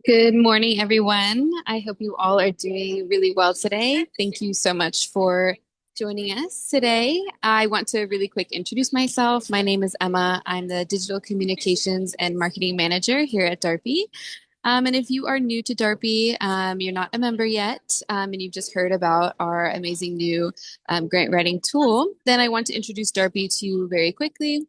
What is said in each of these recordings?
Good morning, everyone. I hope you all are doing really well today. Thank you so much for joining us today. I want to really quick introduce myself. My name is Emma. I'm the Digital Communications and Marketing Manager here at DARPE. And if you are new to DARPE, you're not a member yet, and you've just heard about our amazing new grant writing tool, then I want to introduce DARPE to you very quickly.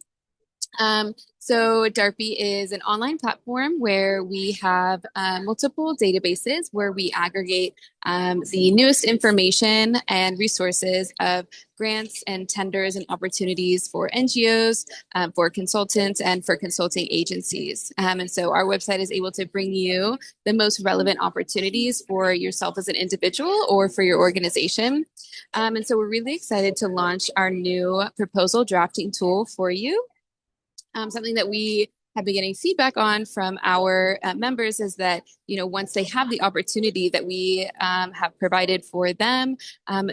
So DARPE is an online platform where we have multiple databases where we aggregate the newest information and resources of grants and tenders and opportunities for NGOs, for consultants, and for consulting agencies. And so our website is able to bring you the most relevant opportunities for yourself as an individual or for your organization. And so we're really excited to launch our new proposal drafting tool for you. Something that we have been getting feedback on from our members is that, once they have the opportunity that we have provided for them,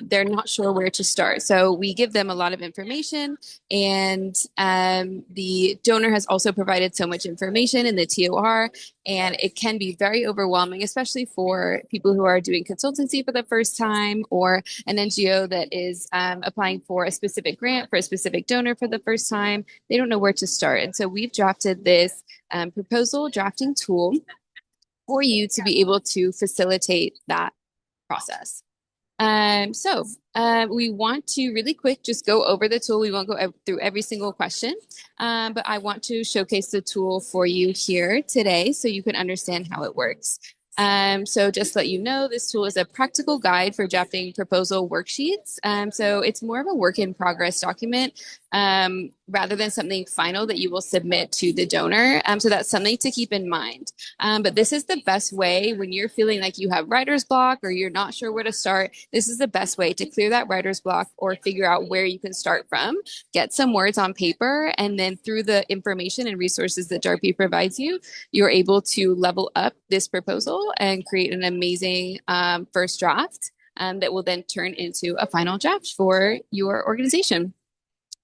they're not sure where to start. So we give them a lot of information, and the donor has also provided so much information in the TOR, and it can be very overwhelming, especially for people who are doing consultancy for the first time or an NGO that is applying for a specific grant for a specific donor for the first time. They don't know where to start. And so we've drafted this proposal drafting tool for you to be able to facilitate that process. We want to really quick just go over the tool. We won't go through every single question, but I want to showcase the tool for you here today so you can understand how it works. So just to let you know, this tool is a practical guide for drafting proposal worksheets. So it's more of a work in progress document rather than something final that you will submit to the donor. So that's something to keep in mind. But this is the best way when you're feeling like you have writer's block or you're not sure where to start. This is the best way to clear that writer's block or figure out where you can start from. Get some words on paper, and then through the information and resources that DARPE provides you, you're able to level up this proposal and create an amazing first draft that will then turn into a final draft for your organization.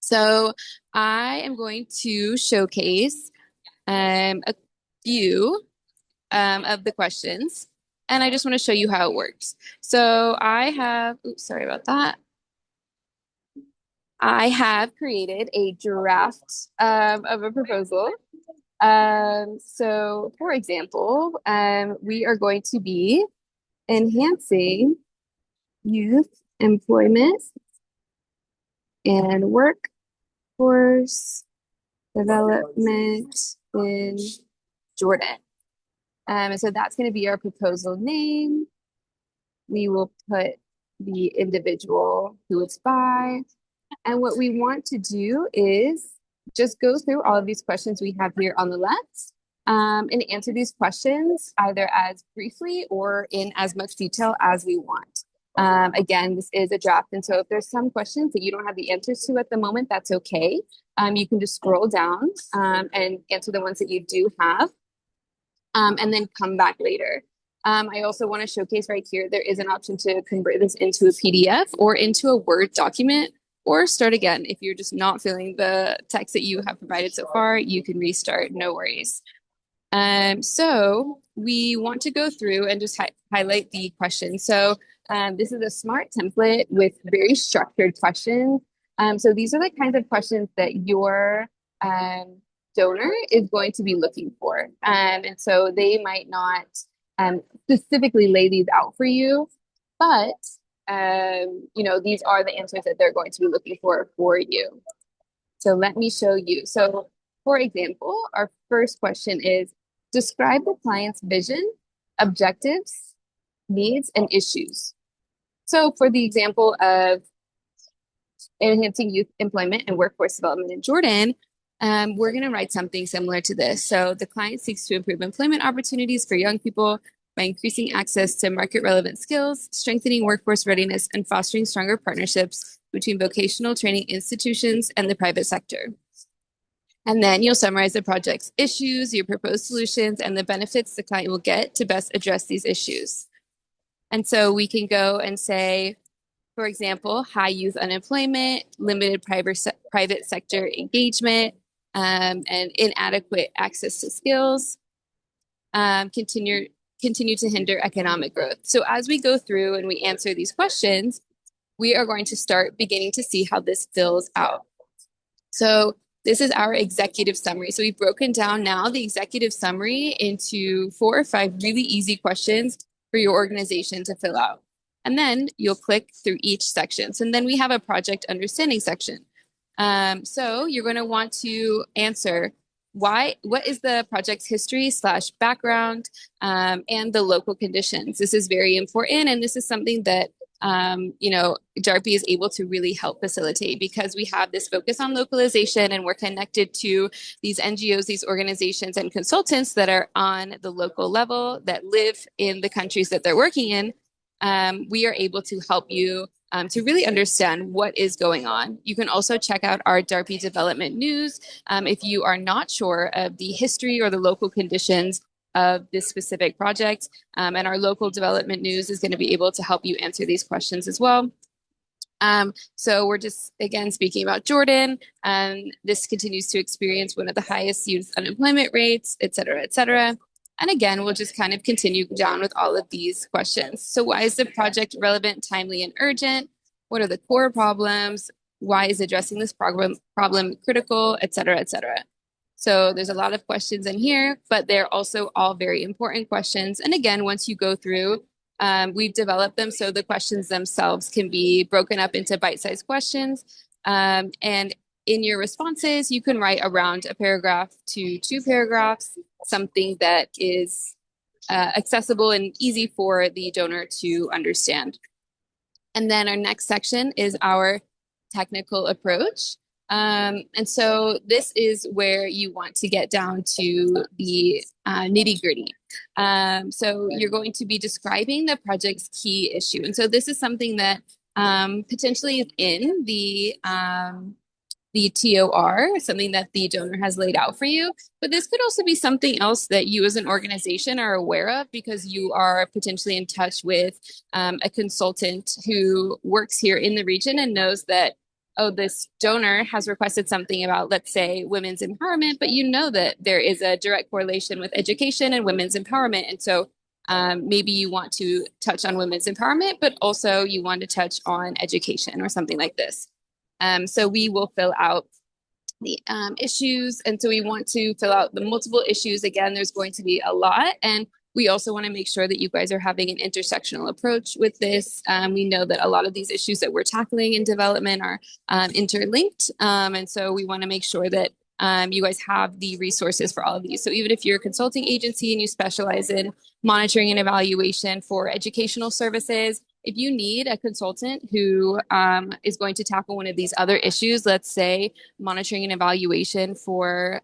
So I am going to showcase a few of the questions, and I just want to show you how it works. So I have, oops, sorry about that. I have created a draft of a proposal. So for example, we are going to be enhancing youth employment and workforce development in Jordan. And so that's going to be our proposal name. We will put the individual who it's by. And what we want to do is just go through all of these questions we have here on the left and answer these questions either as briefly or in as much detail as we want. Again, this is a draft. And so if there's some questions that you don't have the answers to at the moment, that's okay. You can just scroll down and answer the ones that you do have and then come back later. I also want to showcase right here, there is an option to convert this into a PDF or into a Word document, or start again. If you're just not feeling the text that you have provided so far, you can restart, no worries. So we want to go through and just highlight the questions. So this is a smart template with very structured questions. So these are the kinds of questions that your donor is going to be looking for. And so they might not specifically lay these out for you, but these are the answers that they're going to be looking for you. So let me show you. So for example, our first question is, describe the client's vision, objectives, needs, and issues. So for the example of enhancing youth employment and workforce development in Jordan, we're going to write something similar to this. So the client seeks to improve employment opportunities for young people by increasing access to market relevant skills, strengthening workforce readiness, and fostering stronger partnerships between vocational training institutions and the private sector. And then you'll summarize the project's issues, your proposed solutions, and the benefits the client will get to best address these issues. And so we can go and say, for example, high youth unemployment, limited private sector engagement, and inadequate access to skills, continued continue to hinder economic growth. So as we go through and we answer these questions, we are going to start beginning to see how this fills out. So this is our executive summary. So we've broken down now the executive summary into 4 or 5 really easy questions for your organization to fill out. And then you'll click through each section. So then we have a project understanding section. So you're going to want to answer what is the project's history / background, and the local conditions. This is very important, and this is something that DARPE is able to really help facilitate, because we have this focus on localization and we're connected to these NGOs, these organizations and consultants that are on the local level that live in the countries that they're working in. We are able to help you to really understand what is going on. You can also check out our DARPE development news if you are not sure of the history or the local conditions of this specific project. And our local development news is going to be able to help you answer these questions as well. So we're just, again, speaking about Jordan, and this continues to experience one of the highest youth unemployment rates, et cetera, et cetera. And again, we'll just kind of continue down with all of these questions. So why is the project relevant, timely, and urgent? What are the core problems? Why is addressing this problem critical, et cetera, et cetera. So there's a lot of questions in here, but they're also all very important questions. And again, once you go through, we've developed them so the questions themselves can be broken up into bite-sized questions. And in your responses, you can write around a paragraph to 2 paragraphs, something that is accessible and easy for the donor to understand. And then our next section is our technical approach. And so this is where you want to get down to the nitty-gritty. So you're going to be describing the project's key issue. And so this is something that potentially is in the TOR, something that the donor has laid out for you. But this could also be something else that you as an organization are aware of, because you are potentially in touch with a consultant who works here in the region and knows that, oh, this donor has requested something about, let's say, women's empowerment, but you know that there is a direct correlation with education and women's empowerment. And so maybe you want to touch on women's empowerment, but also you want to touch on education or something like this. So we will fill out the issues. And so we want to fill out the multiple issues. Again, there's going to be a lot. And we also want to make sure that you guys are having an intersectional approach with this. We know that a lot of these issues that we're tackling in development are interlinked. And so we want to make sure that you guys have the resources for all of these. So even if you're a consulting agency and you specialize in monitoring and evaluation for educational services, if you need a consultant who is going to tackle one of these other issues, let's say monitoring and evaluation for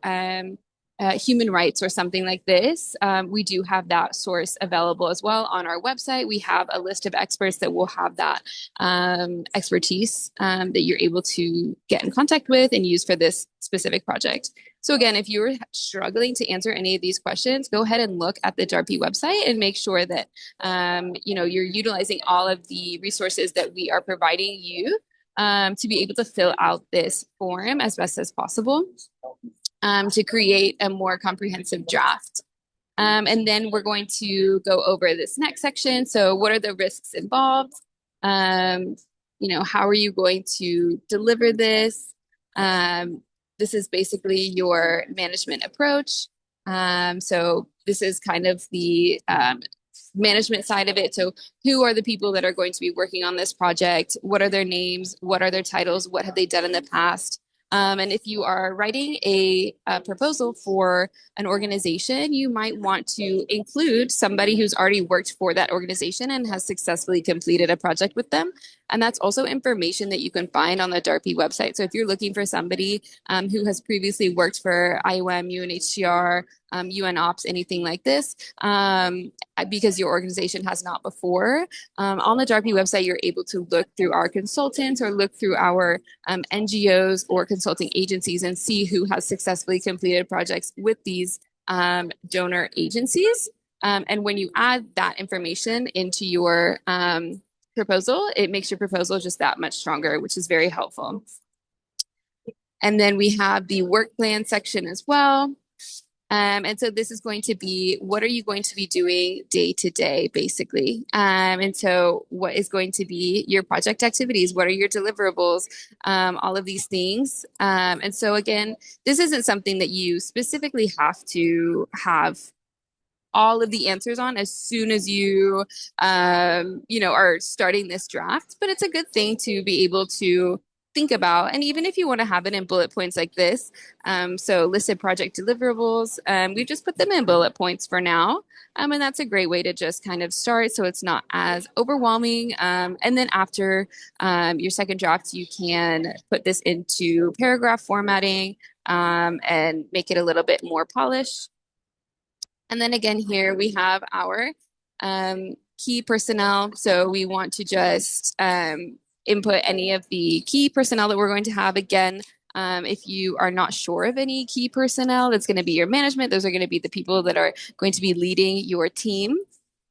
human rights or something like this, we do have that source available as well on our website. We have a list of experts that will have that expertise that you're able to get in contact with and use for this specific project. So again, if you're struggling to answer any of these questions, go ahead and look at the DARPE website and make sure that you're utilizing all of the resources that we are providing you to be able to fill out this form as best as possible. To create a more comprehensive draft. And then we're going to go over this next section. So what are the risks involved? How are you going to deliver this? This is basically your management approach. So this is kind of the management side of it. So who are the people that are going to be working on this project? What are their names? What are their titles? What have they done in the past? And if you are writing a proposal for an organization, you might want to include somebody who's already worked for that organization and has successfully completed a project with them. And that's also information that you can find on the DARPE website. So if you're looking for somebody who has previously worked for IOM, UNHCR, UN Ops, anything like this, because your organization has not before, on the DARPE website, you're able to look through our consultants or look through our NGOs or consulting agencies and see who has successfully completed projects with these donor agencies. And when you add that information into your proposal, it makes your proposal just that much stronger, which is very helpful. And then we have the work plan section as well. And so this is going to be, what are you going to be doing day to day, basically? And so what is going to be your project activities? What are your deliverables? All of these things. And so again, this isn't something that you specifically have to have all of the answers on as soon as you are starting this draft. But it's a good thing to be able to think about. And even if you want to have it in bullet points like this, so listed project deliverables, we've just put them in bullet points for now. And that's a great way to just kind of start so it's not as overwhelming. And then after your second draft, you can put this into paragraph formatting and make it a little bit more polished. And then again, here we have our key personnel. So we want to just input any of the key personnel that we're going to have. Again, if you are not sure of any key personnel, that's going to be your management. Those are going to be the people that are going to be leading your team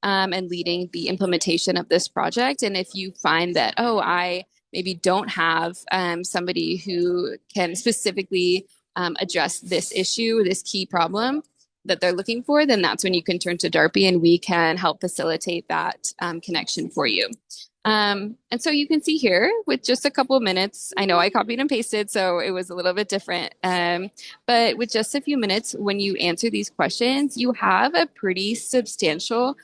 and leading the implementation of this project. And if you find that, oh, I maybe don't have somebody who can specifically address this issue, this key problem that they're looking for, then that's when you can turn to DARPE and we can help facilitate that connection for you. And so you can see here with just a couple of minutes, I know I copied and pasted, so it was a little bit different. But with just a few minutes, when you answer these questions, you have a pretty substantial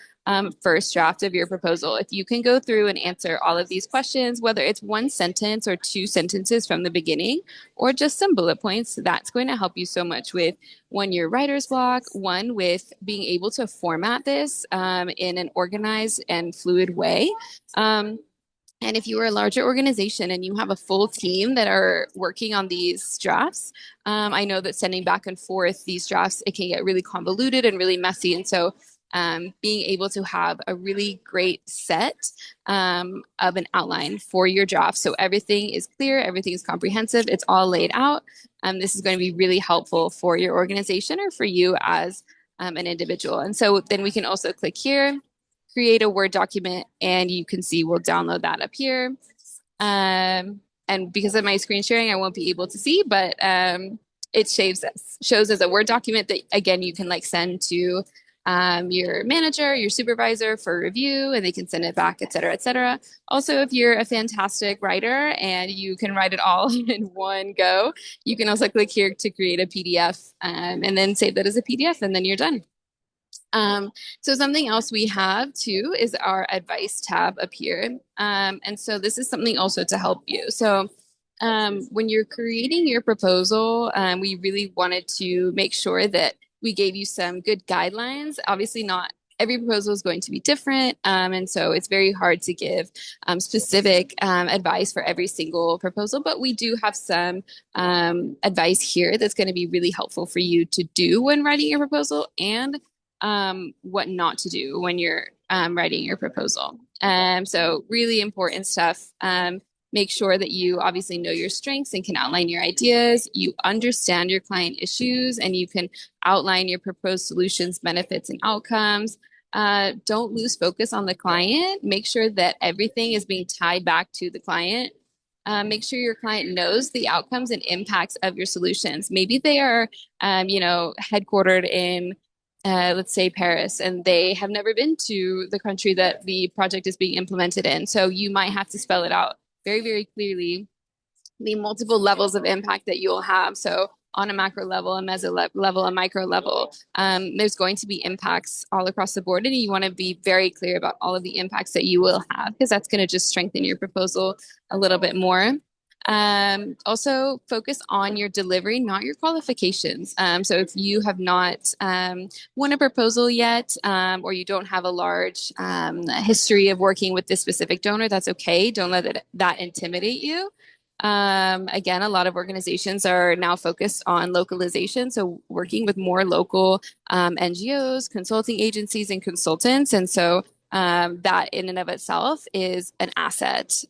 first draft of your proposal. If you can go through and answer all of these questions, whether it's one sentence or two sentences from the beginning, or just some bullet points, that's going to help you so much with one, your writer's block, one, with being able to format this in an organized and fluid way. And if you are a larger organization and you have a full team that are working on these drafts, I know that sending back and forth these drafts, it can get really convoluted and really messy. And so being able to have a really great set of an outline for your draft. So everything is clear, everything is comprehensive, it's all laid out. This is going to be really helpful for your organization or for you as an individual. And so then we can also click here, create a Word document, and you can see we'll download that up here. And because of my screen sharing, I won't be able to see, but it shows as a Word document that, again, you can like send to your manager, your supervisor for review, and they can send it back, et cetera, et cetera. Also, if you're a fantastic writer and you can write it all in one go, you can also click here to create a PDF and then save that as a PDF, and then you're done. So something else we have too is our advice tab up here. And so this is something also to help you. So when you're creating your proposal, we really wanted to make sure that we gave you some good guidelines. Obviously, not every proposal is going to be different. And so it's very hard to give specific advice for every single proposal, but we do have some advice here that's going to be really helpful for you to do when writing your proposal and what not to do when you're writing your proposal. So really important stuff. Make sure that you obviously know your strengths and can outline your ideas. You understand your client issues and you can outline your proposed solutions, benefits, and outcomes. Don't lose focus on the client. Make sure that everything is being tied back to the client. Make sure your client knows the outcomes and impacts of your solutions. Maybe they are, headquartered in let's say Paris, and they have never been to the country that the project is being implemented in. So you might have to spell it out very, very clearly, the multiple levels of impact that you'll have. So on a macro level, a meso level, a micro level, there's going to be impacts all across the board. And you want to be very clear about all of the impacts that you will have, because that's going to just strengthen your proposal a little bit more. Also focus on your delivery, not your qualifications. So if you have not won a proposal yet, or you don't have a large history of working with this specific donor, that's okay. Don't let that intimidate you. Again, a lot of organizations are now focused on localization, so working with more local NGOs, consulting agencies, and consultants. And so that in and of itself is an asset.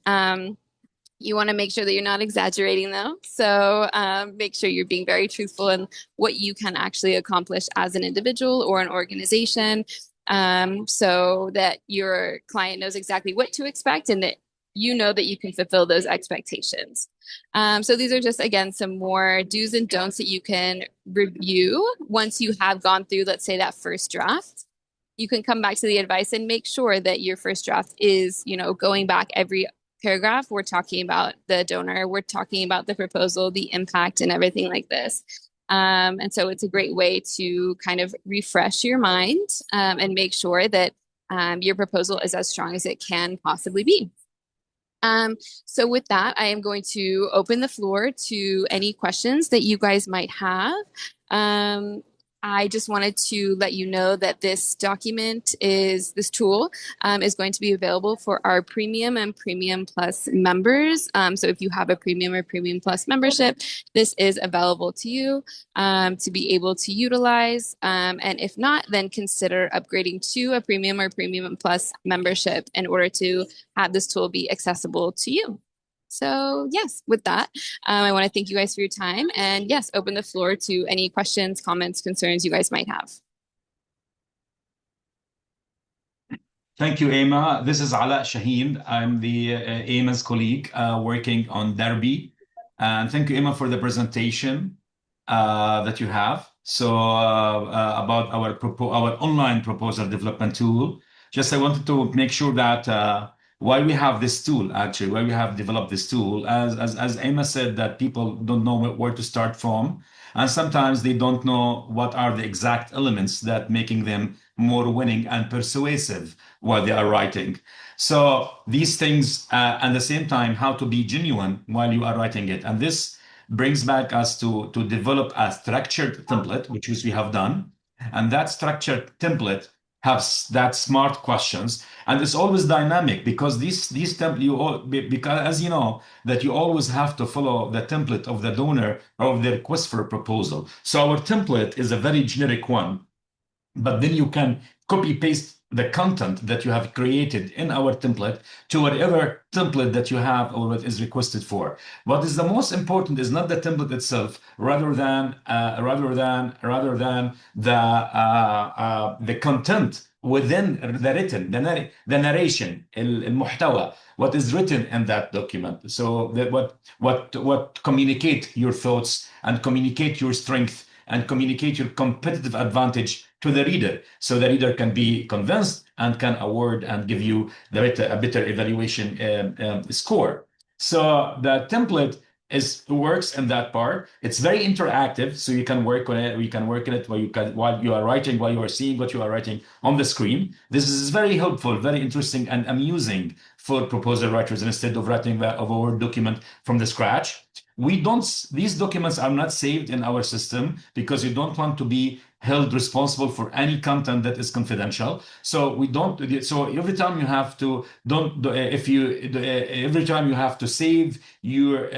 You want to make sure that you're not exaggerating, though. So make sure you're being very truthful in what you can actually accomplish as an individual or an organization, so that your client knows exactly what to expect and that you know that you can fulfill those expectations. So these are just, again, some more do's and don'ts that you can review once you have gone through, let's say, that first draft. You can come back to the advice and make sure that your first draft is, going back every paragraph. We're talking about the donor, we're talking about the proposal, the impact, and everything like this. And so it's a great way to kind of refresh your mind and make sure that your proposal is as strong as it can possibly be. So with that, I am going to open the floor to any questions that you guys might have. I just wanted to let you know that this tool is going to be available for our Premium and Premium Plus members. So if you have a Premium or Premium Plus membership, this is available to you to be able to utilize. And if not, then consider upgrading to a Premium or Premium Plus membership in order to have this tool be accessible to you. So yes, with that, I want to thank you guys for your time, and yes, open the floor to any questions, comments, concerns you guys might have. Thank you, Emma. This is Ala Shaheen. I'm the Emma's colleague working on DARPE. And thank you, Emma, for the presentation that you have. So about our online proposal development tool. Just I wanted to make sure that why we have this tool, actually, why we have developed this tool. As Emma said, that people don't know where to start from. And sometimes they don't know what are the exact elements that making them more winning and persuasive while they are writing. So these things, at the same time, how to be genuine while you are writing it. And this brings back us to develop a structured template, which we have done. And that structured template has that smart questions, and it's always dynamic because these because as you know that you always have to follow the template of the donor or of the request for a proposal. So our template is a very generic one, but then you can copy paste the content that you have created in our template to whatever template that you have or what is requested for. What is the most important is not the template itself, rather than the content within the written, the narration, المحتوى, what is written in that document. So that what communicate your thoughts and communicate your strength and communicate your competitive advantage to the reader, so the reader can be convinced and can award and give you a better evaluation score. So the template works in that part. It's very interactive, so you can work on it. We can work on it while you are writing, while you are seeing what you are writing on the screen. This is very helpful, very interesting, and amusing for proposal writers instead of writing a Word document from the scratch. These documents are not saved in our system because you don't want to be held responsible for any content that is confidential. So every time you have to every time you have to save your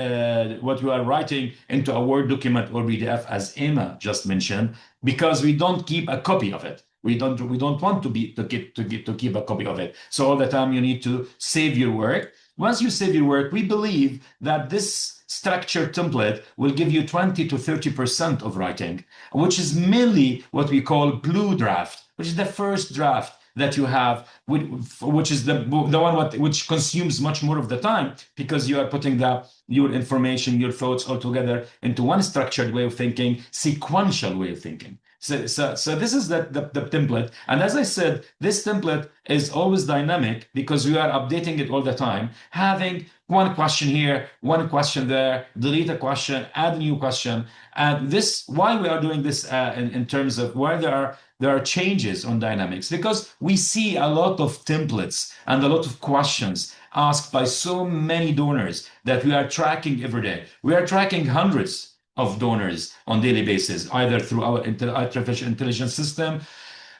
what you are writing into a Word document or PDF, as Emma just mentioned, because we don't keep a copy of it. We don't want to keep a copy of it. So all the time you need to save your work. Once you save your work, we believe that this structured template will give you 20 to 30% of writing, which is mainly what we call blue draft, which is the first draft that you have, which is the one which consumes much more of the time because you are putting your information, your thoughts all together into one structured way of thinking, sequential way of thinking. So this is the template. And as I said, this template is always dynamic because we are updating it all the time, having one question here, one question there, delete a question, add a new question. And why we are doing this in terms of why there are changes on dynamics, because we see a lot of templates and a lot of questions asked by so many donors that we are tracking every day. We are tracking hundreds of donors on daily basis, either through our artificial intelligence system,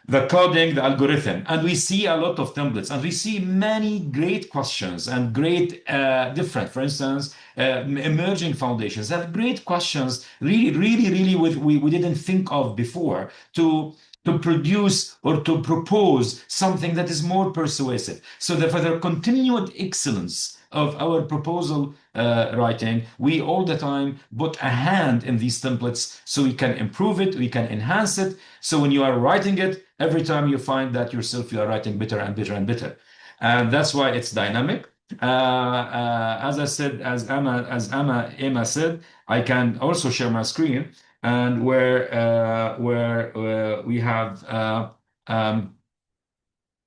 the coding, the algorithm. And we see a lot of templates and we see many great questions and great different, for instance, emerging foundations have great questions, really we didn't think of before to produce or to propose something that is more persuasive. So for the continued excellence of our proposal writing, we all the time put a hand in these templates so we can improve it, we can enhance it. So when you are writing it, every time you find that yourself, you are writing better and better and better. And that's why it's dynamic. As I said, Emma said, I can also share my screen, and where we have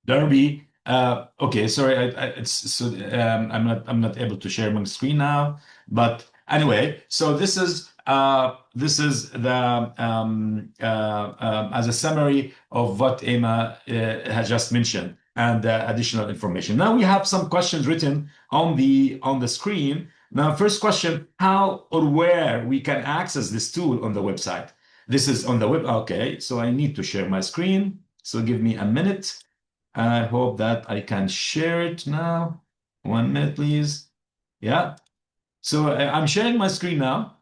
Darby. Okay, sorry, it's so I'm not able to share my screen now. But anyway, so this is the as a summary of what Emma has just mentioned and additional information. Now we have some questions written on the screen. Now, first question: how or where we can access this tool on the website? This is on the web. Okay, so I need to share my screen. So give me a minute. I hope that I can share it now. 1 minute, please. Yeah. So I'm sharing my screen now.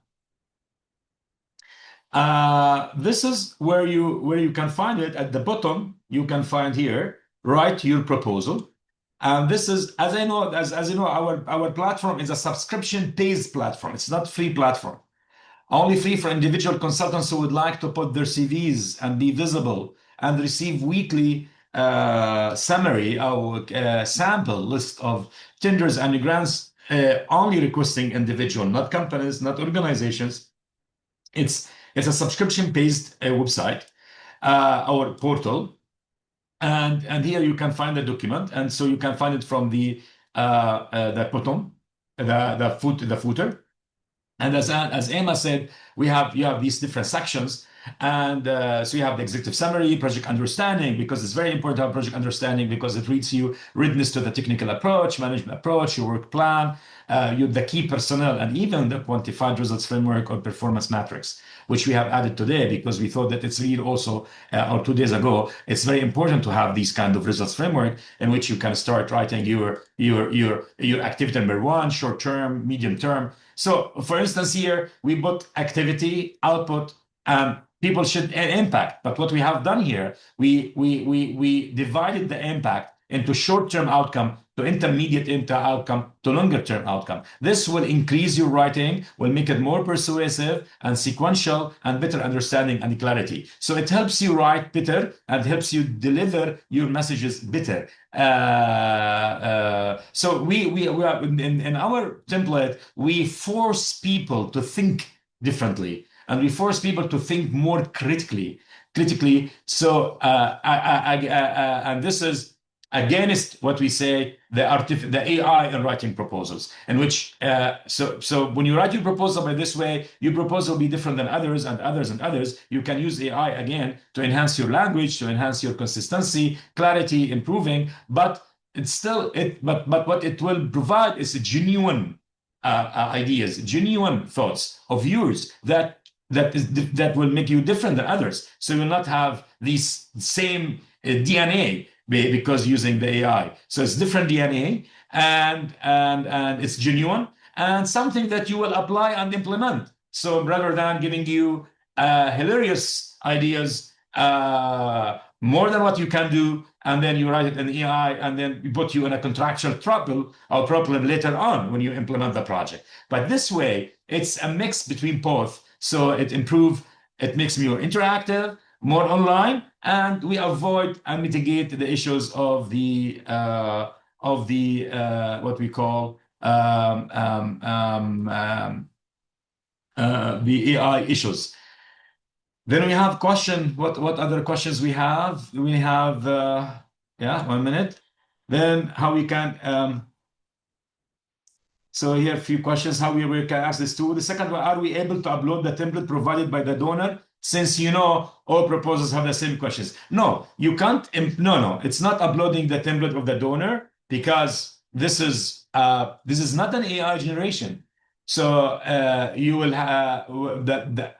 This is where you can find it at the bottom. You can find here, write your proposal. And this is, as you know, our platform is a subscription-based platform. It's not free platform. Only free for individual consultants who would like to put their CVs and be visible and receive weekly summary or sample list of tenders and grants, only requesting individual, not companies, not organizations. It's a subscription-based website or portal, and here you can find the document, and so you can find it from the bottom, the footer. And as Emma said, you have these different sections. And so you have the executive summary, project understanding, because it's very important to have project understanding because it reads you readiness to the technical approach, management approach, your work plan, the key personnel, and even the quantified results framework or performance matrix, which we have added today because we thought that it's really also, or 2 days ago, it's very important to have these kind of results framework in which you can start writing your activity number one, short term, medium term. So, for instance, here we put activity, output, people should impact. But what we have done here, we divided the impact into short-term outcome to intermediate outcome to longer-term outcome. This will increase your writing, will make it more persuasive and sequential and better understanding and clarity. So it helps you write better and helps you deliver your messages better. So we are in our template, we force people to think differently and we force people to think more critically. So and this is against what we say the AI in writing proposals, in which so when you write your proposal by this way, your proposal will be different than others and others and others. You can use AI again to enhance your language, to enhance your consistency, clarity, improving, but it's still it. But what it will provide is genuine ideas, genuine thoughts of yours that will make you different than others. So you will not have these same DNA because using the AI. So it's different DNA and it's genuine and something that you will apply and implement. So rather than giving you hilarious ideas, more than what you can do, and then you write it in AI, and then we put you in a contractual trouble or problem later on when you implement the project. But this way, it's a mix between both. So it makes me more interactive, more online, and we avoid and mitigate the issues of the what we call the AI issues. Then we have question. What other questions we have? We have yeah, 1 minute. Then how we can so here a few questions how we can access this tool. The second one, are we able to upload the template provided by the donor? Since you know all proposals have the same questions. No, you can't. No, it's not uploading the template of the donor because this is not an AI generation. So you will have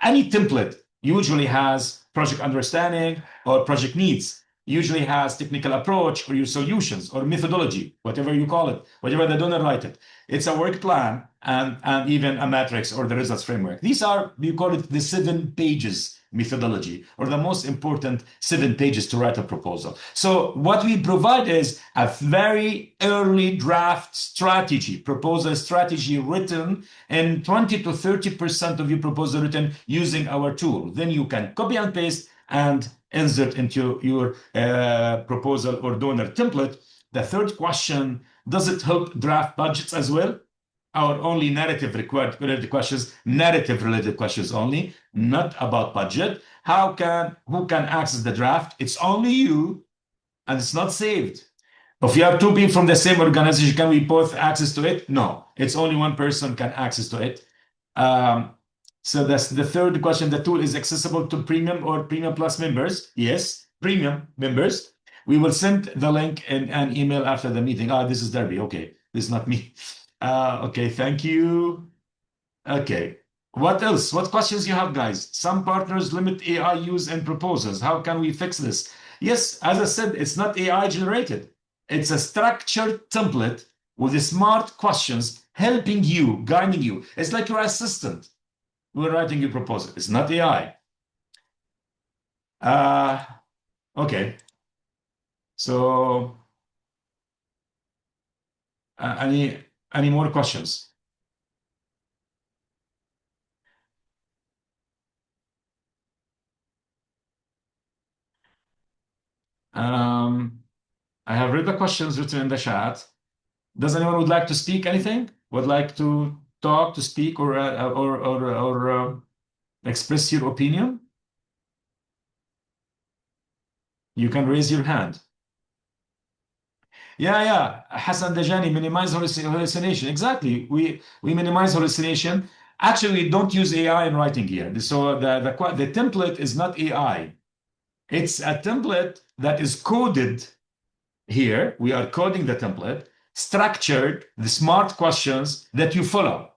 any template usually has project understanding or project needs. Usually has technical approach or your solutions or methodology, whatever you call it, whatever the donor write it. It's a work plan and even a matrix or the results framework. These are, we call it the 7 pages methodology or the most important 7 pages to write a proposal. So what we provide is a very early draft strategy, proposal strategy written in 20 to 30% of your proposal written using our tool. Then you can copy and paste and insert into your proposal or donor template The third question, does it help draft budgets as well? Or only narrative related questions, narrative related questions only, not about budget. Who can access the draft? It's only you, and it's not saved. If you have two people from the same organization, can we both access to it? No, it's only one person can access to it. So that's the third question. The tool is accessible to premium or premium plus members. Yes, premium members. We will send the link in an email after the meeting. This is DARPE. Okay, this is not me. Okay, thank you. Okay. What else? What questions you have, guys? Some partners limit AI use in proposals. How can we fix this? Yes, as I said, it's not AI generated. It's a structured template with smart questions helping you, guiding you. It's like your assistant. We're writing your proposal. It's not AI. Okay. So, any more questions? I have read the questions written in the chat. Does anyone would like to speak anything? Would like to talk, to speak, or express your opinion? You can raise your hand. Yeah. Hassan Dajani, minimize hallucination. Exactly. We minimize hallucination. Actually, we don't use AI in writing here. So the template is not AI. It's a template that is coded here. We are coding the template, structured, the smart questions that you follow.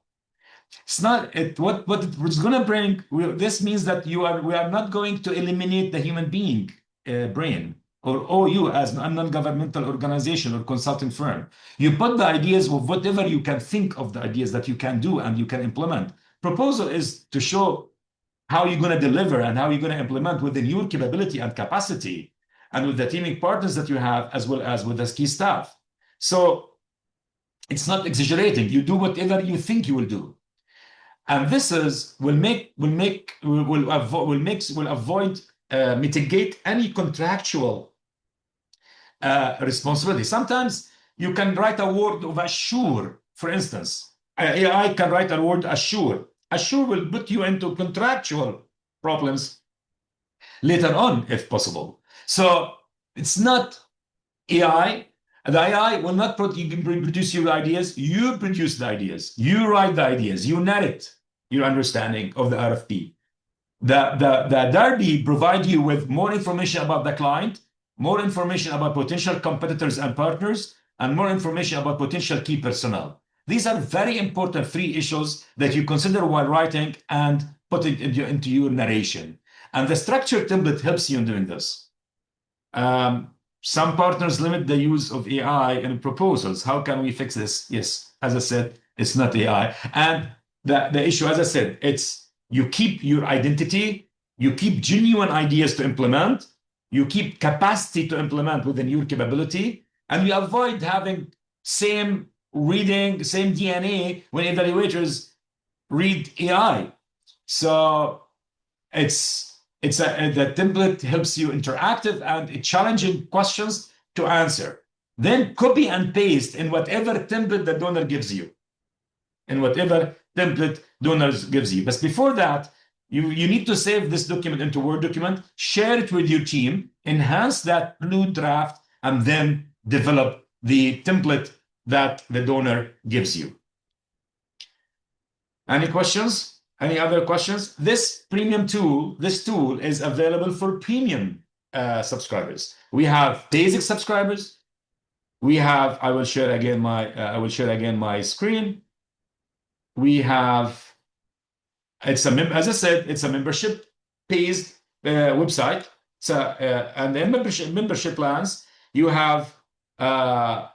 It's not what it's going to bring. This means that we are not going to eliminate the human being brain or you as a non-governmental organization or consulting firm. You put the ideas of whatever you can think of, the ideas that you can do and you can implement. Proposal is to show how you're going to deliver and how you're going to implement within your capability and capacity and with the teaming partners that you have as well as with the key staff. So it's not exaggerating. You do whatever you think you will do. And this will avoid mitigate any contractual responsibility. Sometimes you can write a word of assure, for instance. AI can write a word assure. Assure will put you into contractual problems later on, if possible. So it's not AI. The AI will not produce your ideas. You produce the ideas. You write the ideas. You narrate your understanding of the RFP. The DARPE provide you with more information about the client, more information about potential competitors and partners, and more information about potential key personnel. These are very important three issues that you consider while writing and putting into your narration. And the structured template helps you in doing this. Some partners limit the use of AI in proposals. How can we fix this? Yes, as I said, it's not AI. And the issue, as I said, it's you keep your identity, you keep genuine ideas to implement, you keep capacity to implement within your capability, and you avoid having same reading, same DNA when evaluators read AI. So the template helps you interactive and challenging questions to answer. Then copy and paste in whatever template the donor gives you. But before that, you need to save this document into Word document, share it with your team, enhance that blue draft, and then develop the template that the donor gives you. Any questions? Any other questions? This tool is available for premium subscribers. We have basic subscribers. I will share again my screen. As I said, it's a membership-based website. And in membership plans, you have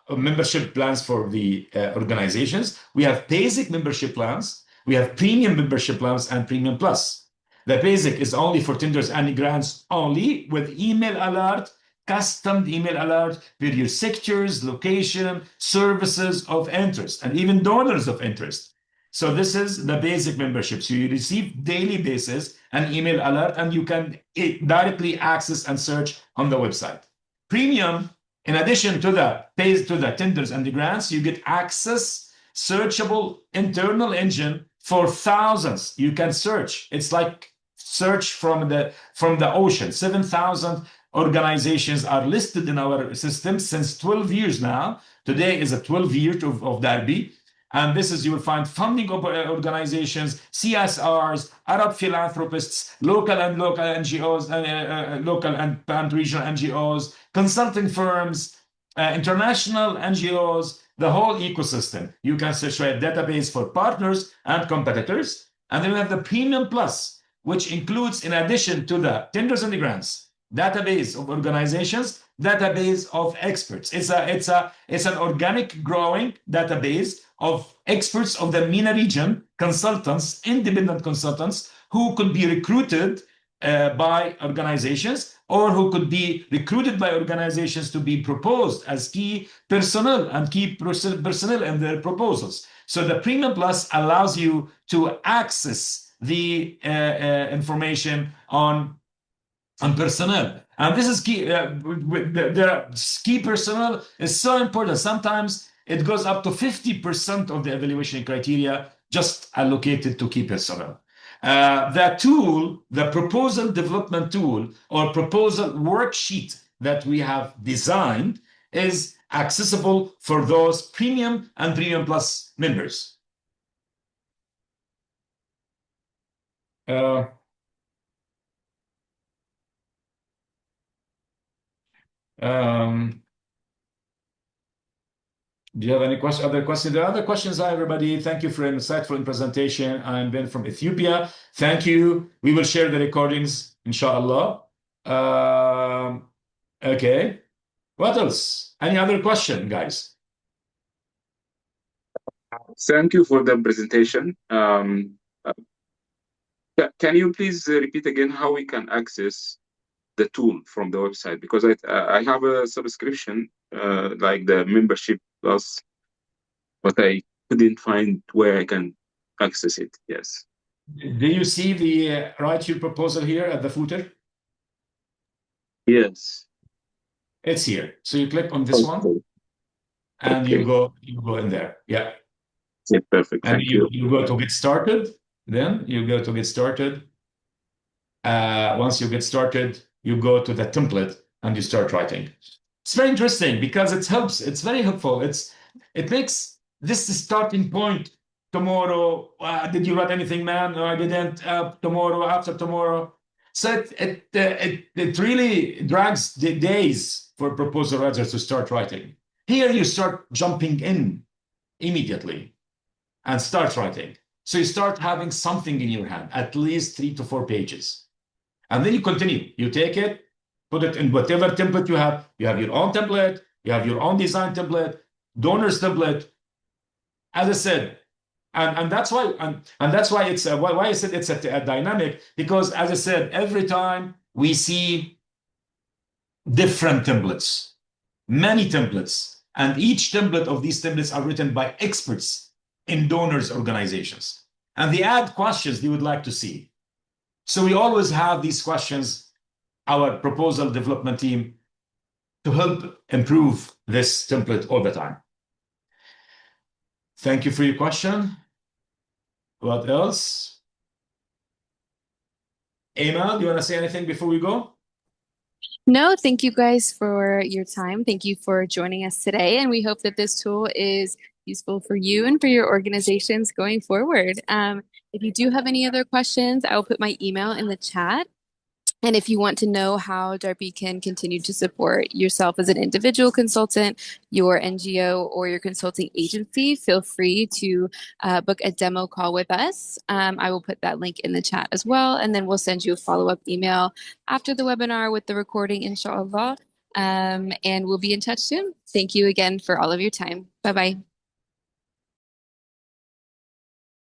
membership plans for the organizations. We have basic membership plans. We have premium membership plans and premium plus. The basic is only for tenders and grants only, with email alert, custom email alert with your sectors, location, services of interest, and even donors of interest. So this is the basic membership. So you receive daily basis an email alert, and you can directly access and search on the website. Premium In addition to the tenders and the grants, you get access, searchable internal engine for thousands. You can search. It's like search from the ocean. 7,000 organizations are listed in our system since 12 years now. Today is a 12 years of DARPE. And this is, you will find funding organizations, CSRs, Arab philanthropists, local NGOs, local and regional NGOs, consulting firms, international NGOs, the whole ecosystem. You can search a database for partners and competitors. And then we have the Premium Plus, which includes, in addition to the tenders and the grants, database of organizations, database of experts. It's an organic growing database of experts of the MENA region, consultants, independent consultants who could be recruited by organizations or who could be recruited by organizations to be proposed as key personnel in their proposals. So the Premium Plus allows you to access the information on personnel. And this is key. The key personnel is so important. Sometimes it goes up to 50% of the evaluation criteria just allocated to key personnel. The tool, the proposal development tool or proposal worksheet that we have designed is accessible for those Premium and Premium Plus members. Do you have any other questions? There are other questions. Hi, everybody. Thank you for an insightful presentation. I'm Ben from Ethiopia. Thank you. We will share the recordings, inshallah. Okay. What else? Any other question, guys? Thank you for the presentation. Can you please repeat again how we can access the tool from the website? Because I have a subscription, like the membership plus, but I couldn't find where I can access it. Yes. Do you see the write your proposal here at the footer? Yes. It's here. So you click on this one and you go in there. Yeah. Yeah, perfect. And Thank you. You go to get started. Then you go to get started. Once you get started, you go to the template and you start writing. It's very interesting because it helps. It's very helpful. It makes this the starting point. Tomorrow, did you write anything, man? No, I didn't. Tomorrow, after tomorrow. So it really drags the days for proposal writers to start writing. Here you start jumping in immediately and start writing. So you start having something in your hand, at least 3 to 4 pages. And then you continue. You take it, put it in whatever template you have. You have your own template. You have your own design template, donors template. As I said, and that's why it's why I said it's a dynamic, because as I said, every time we see different templates, many templates, and each template of these templates are written by experts in donors organizations, and they add questions they would like to see. So we always have these questions, our proposal development team, to help improve this template all the time. Thank you for your question. What else? Emma, do you want to say anything before we go? No, thank you guys for your time. Thank you for joining us today. And we hope that this tool is useful for you and for your organizations going forward. If you do have any other questions, I will put my email in the chat. And if you want to know how DARPE can continue to support yourself as an individual consultant, your NGO, or your consulting agency, feel free to book a demo call with us. I will put that link in the chat as well, and then we'll send you a follow-up email after the webinar with the recording, inshallah. And we'll be in touch soon. Thank you again for all of your time. Bye-bye.